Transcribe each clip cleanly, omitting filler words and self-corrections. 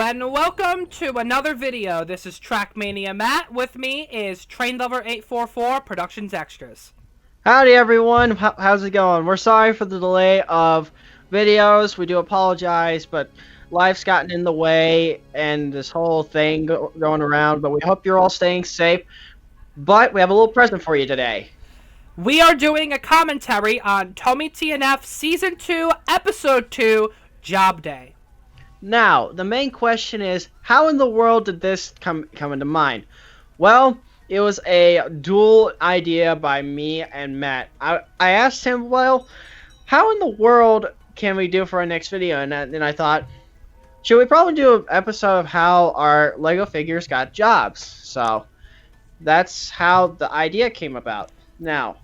and welcome to another video. This is Trackmaniamatt. With me is TrainLover844 Productions Extras. Howdy everyone, how's it going? We're sorry for the delay of videos, we do apologize, but life's gotten in the way and this whole thing going around, but we hope you're all staying safe. But we have a little present for you today. We are doing a commentary on Tomy TNF Season 2, Episode 2, Job Day. Now, the main question is, how in the world did this come into mind? Well, it was a dual idea by me and Matt. I asked him, well, how in the world can we do for our next video? And then I thought, should we probably do an episode of how our Lego figures got jobs? So that's how the idea came about. Now,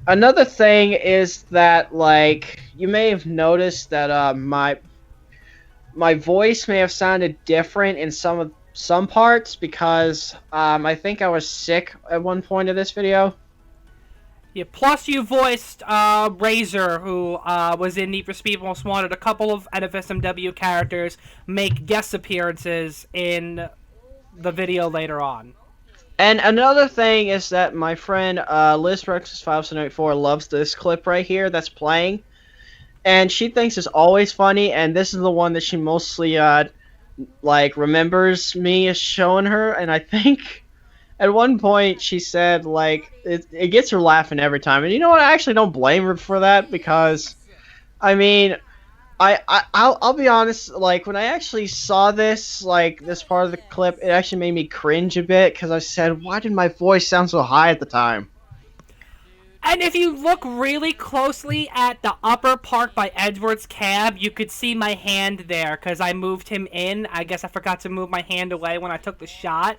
another thing is that, like, you may have noticed that my voice may have sounded different in some parts because I think I was sick at one point of this video. Yeah, plus you voiced Razor, who was in Need for Speed Most Wanted. A couple of NFSMW characters make guest appearances in the video later on. And another thing is that my friend LizRex5784 loves this clip right here that's playing. And she thinks it's always funny, and this is the one that she mostly, like, remembers me as showing her, and I think at one point she said, like, it gets her laughing every time, and you know what, I actually don't blame her for that, because, I mean, I'll be honest, like, when I actually saw this, like, this part of the clip, it actually made me cringe a bit, because I said, why did my voice sound so high at the time? And if you look really closely at the upper part by Eddsworld's cab, you could see my hand there, because I moved him in. I guess I forgot to move my hand away when I took the shot.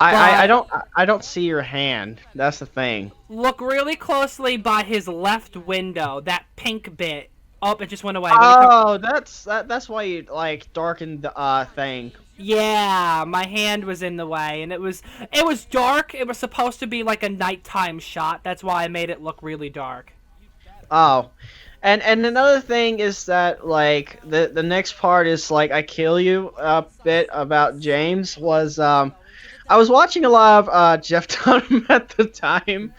I don't see your hand. That's the thing. Look really closely by his left window, that pink bit. Oh, it just went away. Oh, that's why you, like, darkened the thing. Yeah, my hand was in the way, and it was dark. It was supposed to be like a nighttime shot. That's why I made it look really dark. Oh, and another thing is that, like, the next part is, like, I kill you a bit about James was I was watching a lot of Jeff Dunham at the time,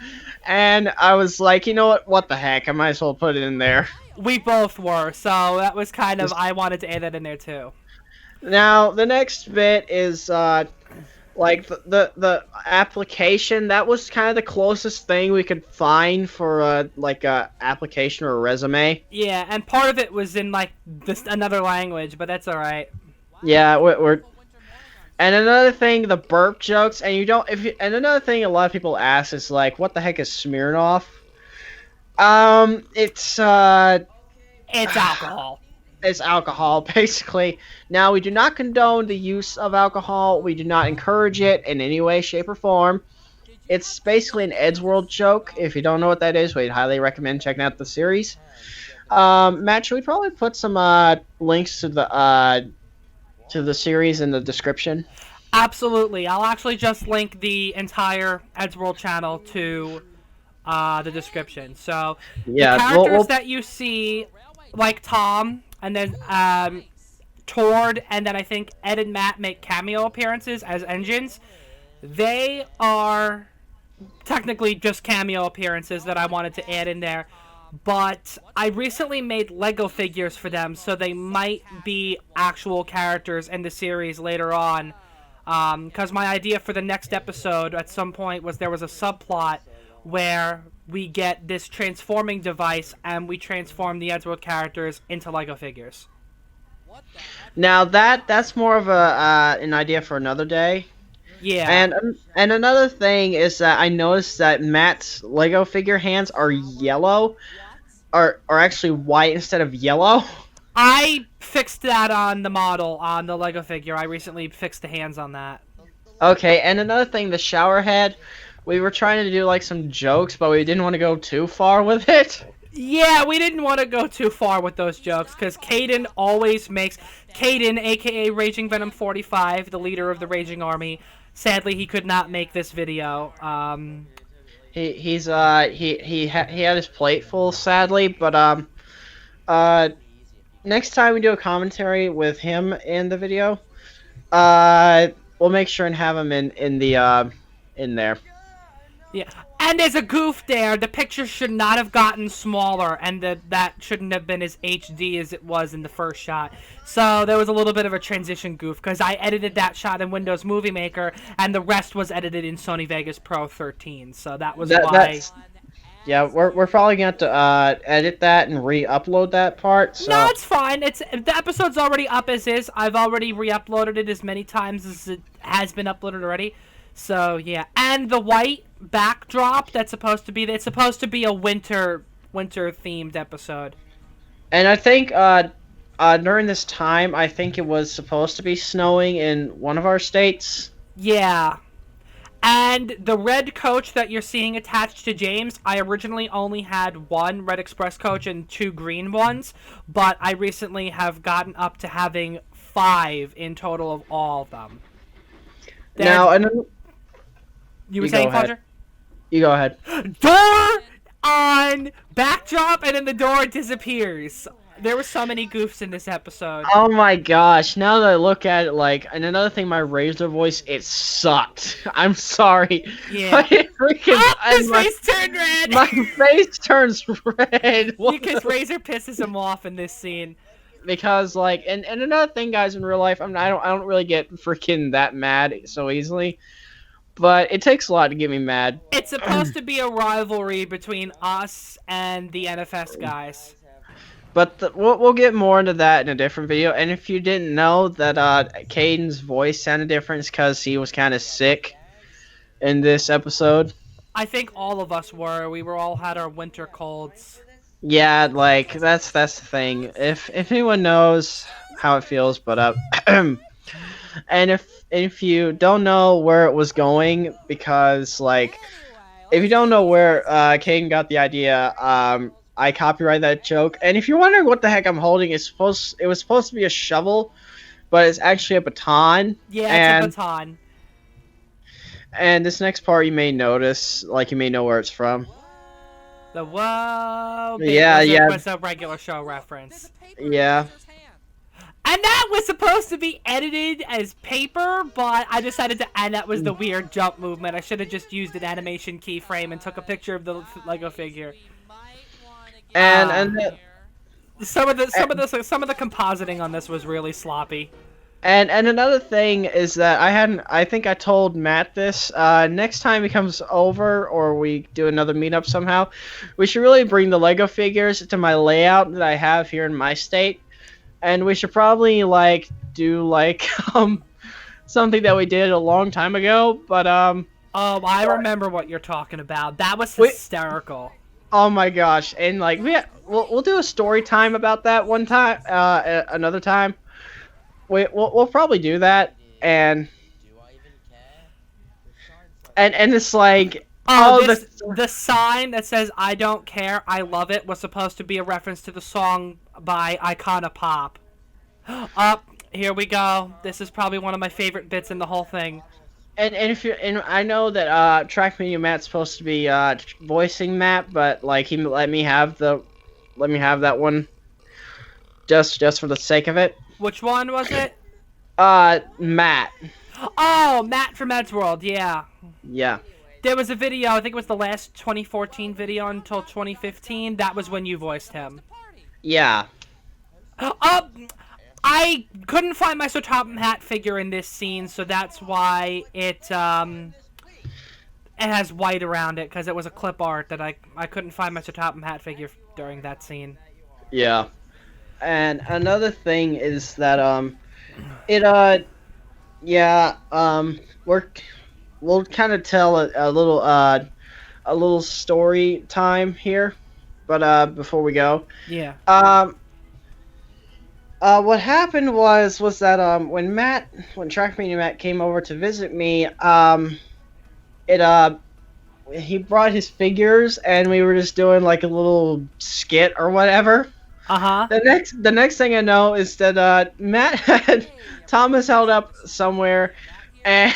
and I was like, you know what the heck, I might as well put it in there. We both were, so that was kind of, I wanted to add that in there too. Now, the next bit is, like, the application. That was kind of the closest thing we could find for, like, a application or a resume. Yeah, and part of it was in, like, another language, but that's alright. Yeah, we're... And another thing, the burp jokes, and and another thing a lot of people ask is, like, what the heck is Smirnoff? It's alcohol. It's alcohol, basically. Now, we do not condone the use of alcohol. We do not encourage it in any way, shape, or form. It's basically an Eddsworld joke. If you don't know what that is, we'd highly recommend checking out the series. Matt, should we probably put some links to the series in the description? Absolutely. I'll actually just link the entire Eddsworld channel to the description. So, yeah, the characters that you see, like Tom, and then Tord, and then I think Ed and Matt make cameo appearances as engines. They are technically just cameo appearances that I wanted to add in there. But I recently made Lego figures for them, so they might be actual characters in the series later on. Because my idea for the next episode at some point was there was a subplot where we get this transforming device and we transform the Eddsworld characters into Lego figures. Now that's more of an idea for another day. Yeah. And another thing is that I noticed that Matt's Lego figure hands are yellow, are actually white instead of yellow. I fixed that on the model, on the Lego figure. I recently fixed the hands on that. Okay, and another thing, the shower head. We were trying to do, like, some jokes, but we didn't want to go too far with it. Yeah, we didn't want to go too far with those jokes, because Caden always makes... Caden, a.k.a. Raging Venom 45, the leader of the Raging Army. Sadly, he could not make this video. He had his plate full, sadly, but, next time we do a commentary with him in the video, We'll make sure and have him in the in there. Yeah. And there's a goof there. The picture should not have gotten smaller, and that shouldn't have been as HD as it was in the first shot. So there was a little bit of a transition goof, because I edited that shot in Windows Movie Maker, and the rest was edited in Sony Vegas Pro 13. So that was why... Yeah, we're probably going to have to edit that and re-upload that part. So. No, it's fine. The episode's already up as is. I've already re-uploaded it as many times as it has been uploaded already. So yeah, and the white backdrop it's supposed to be a winter themed episode. And I think during this time, I think it was supposed to be snowing in one of our states. Yeah. And the red coach that you're seeing attached to James, I originally only had one red express coach and 2 green ones, but I recently have gotten up to having 5 in total of all of them. Now, and you were saying, Fudger? You go ahead. Door on backdrop, and then the door disappears. There were so many goofs in this episode. Oh my gosh! Now that I look at it, and another thing, my Razor voice, it sucked. I'm sorry. Yeah. His face turned red. My face turns red. Because Razor pisses him off in this scene. Because and another thing, guys, in real life, I don't really get freaking that mad so easily. But it takes a lot to get me mad. It's supposed to be a rivalry between us and the NFS guys. But we'll get more into that in a different video. And if you didn't know that Caden's voice sounded different, it's because he was kind of sick in this episode. I think all of us were. We all had our winter colds. Yeah, that's the thing. If anyone knows how it feels, but and if you don't know where it was going, because if you don't know where Caden got the idea, I copyright that joke. And if you're wondering what the heck I'm holding, it was supposed to be a shovel, but it's actually a baton. Yeah, it's a baton. And this next part you may notice, you may know where it's from. The whoa. Yeah. Was a regular show reference. Yeah. And that was supposed to be edited as paper, but I decided to, and that was the weird jump movement. I should have just used an animation keyframe and took a picture of the Lego figure. And some of the compositing on this was really sloppy. And another thing is that I think I told Matt this, next time he comes over or we do another meetup somehow, we should really bring the Lego figures to my layout that I have here in my state. And we should probably do something that we did a long time ago, but Oh, I remember what you're talking about. That was hysterical. Oh my gosh! And we'll do a story time about that one time, another time. We'll probably do that, and it's the sign that says "I don't care, I love it" was supposed to be a reference to the song by Icona Pop. Here we go. This is probably one of my favorite bits in the whole thing. And I know that Trackmaniamatt's supposed to be voicing Matt, but he let me have that one just for the sake of it. Which one was it? Matt. Oh, Matt from Eddsworld, yeah. Yeah. There was a video, I think it was the last 2014 video until 2015. That was when you voiced him. Yeah. I couldn't find my Sir Topham Hatt figure in this scene, so that's why it has white around it, because it was a clip art that I couldn't find my Sir Topham Hatt figure during that scene. Yeah. And another thing is that we'll kind of tell a little story time here, but before we go, yeah. What happened was that when Trackmaniamatt came over to visit me, he brought his figures and we were just doing a little skit or whatever. Uh-huh. The next thing I know is that Matt had Thomas held up somewhere, and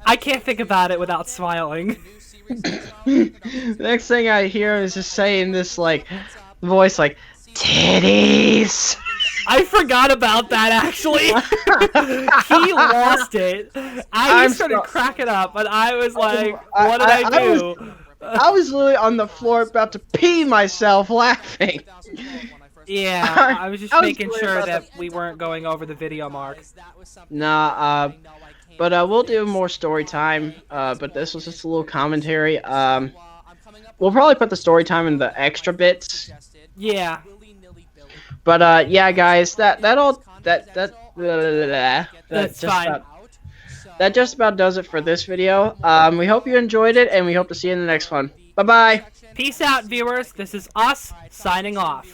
I can't think about it without smiling. The next thing I hear is just saying this voice titties. I forgot about that, actually. He lost it. I started cracking up, and I was like, what did I do? I was literally on the floor about to pee myself laughing. Yeah, I was just making sure that we weren't going over the video mark. Nah, but we'll do more story time. But this was just a little commentary. We'll probably put the story time in the extra bits. Yeah. But yeah, guys, that's fine. That just about does it for this video. We hope you enjoyed it, and we hope to see you in the next one. Bye bye. Peace out, viewers. This is us signing off.